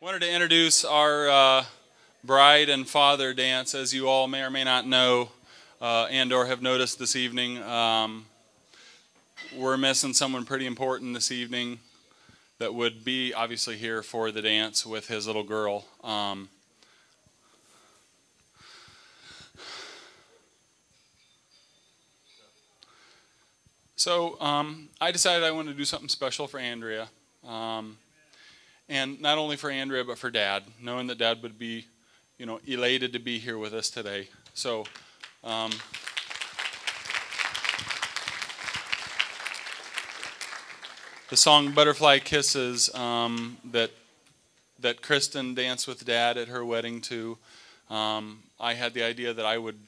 Wanted to introduce our bride and father dance. As you all may or may not know and or have noticed this evening, we're missing someone pretty important this evening that would be obviously here for the dance with his little girl. So I decided I wanted to do something special for Andrea. And not only for Andrea, but for Dad, knowing that Dad would be, elated to be here with us today. So, the song "Butterfly Kisses" that Kristen danced with Dad at her wedding to, I had the idea that I would,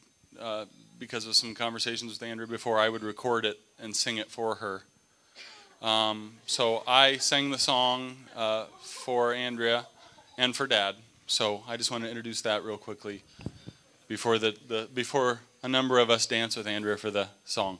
because of some conversations with Andrea before, I would record it and sing it for her. So I sang the song for Andrea and for Dad. So I just want to introduce that real quickly before before a number of us dance with Andrea for the song.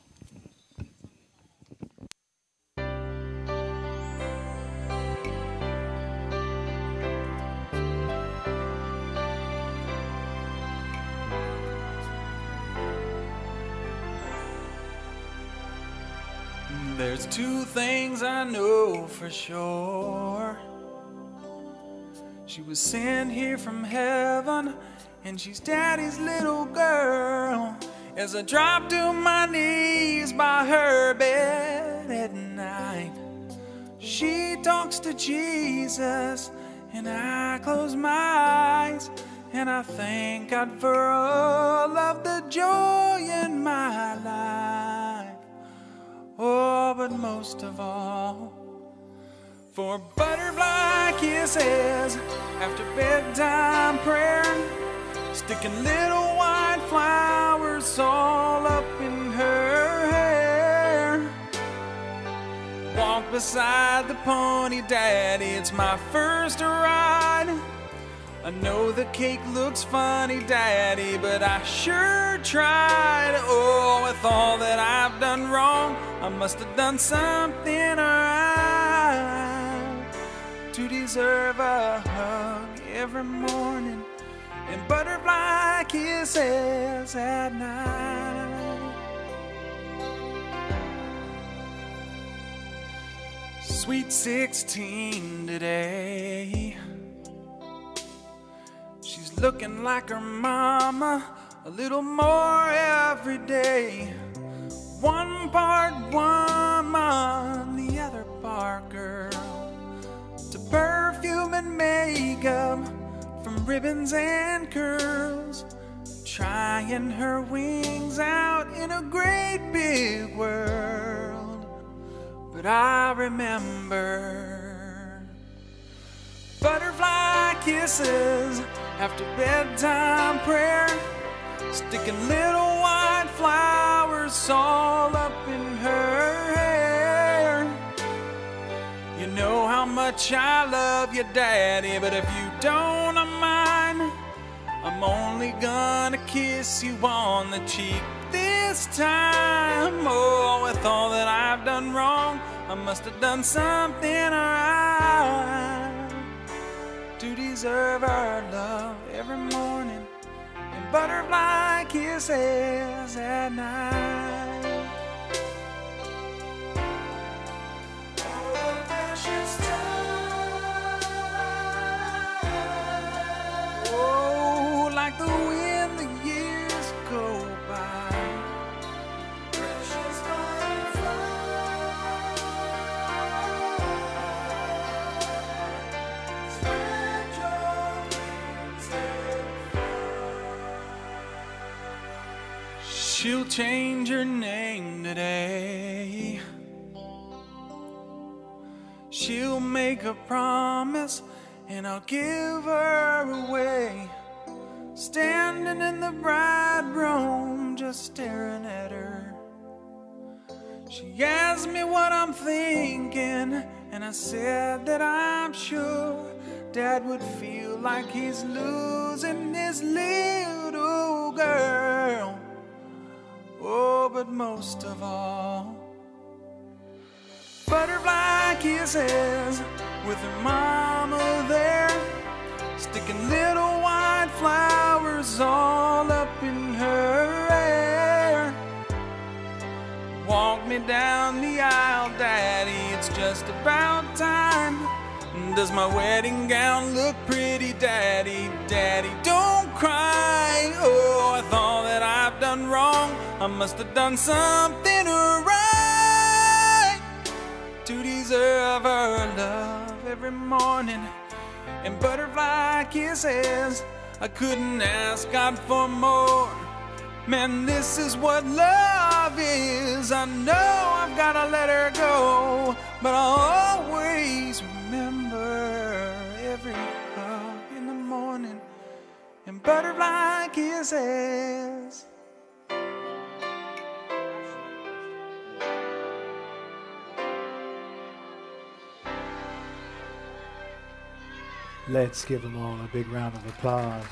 There's two things I know for sure. She was sent here from heaven, and she's Daddy's little girl. As I drop to my knees by her bed at night, she talks to Jesus, and I close my eyes, and I thank God for all of the joy in my life. Oh, but most of all, for butterfly kisses after bedtime prayer, sticking little white flowers all up in her hair. Walk beside the pony, Daddy, it's my first ride. I know the cake looks funny, Daddy, but I sure tried. Oh, with all that I've done wrong, I must have done something right to deserve a hug every morning and butterfly kisses at night. Sweet 16 today, she's looking like her mama a little more every day. One part woman, the other part girl. To perfume and makeup, from ribbons and curls, trying her wings out in a great big world. But I remember butterfly kisses after bedtime prayer, sticking little white flowers all up in her hair. You know how much I love you, Daddy, but if you don't mind, I'm only gonna kiss you on the cheek this time. Oh, with all that I've done wrong, I must have done something right to deserve our love every morning and butterfly kisses at night. Oh, precious time. Oh, like the wind the years go by. Precious she'll change her name today. She'll make a promise and I'll give her away. Standing in the bride room, just staring at her. She asked me what I'm thinking, and I said that I'm sure Dad would feel like he's losing his little girl. Oh, but most of all, butterfly kisses with her mama there, sticking little white flowers all up in her hair. Walk me down the aisle, Daddy, it's just about time. Does my wedding gown look pretty, Daddy? Daddy, don't cry. Oh, I thought that I've done wrong. I must have done something right to deserve her love every morning and butterfly kisses. I couldn't ask God for more. Man, this is what love is. I know I've gotta let her go, but I'll always remember every hug in the morning and butterfly kisses. Let's give them all a big round of applause.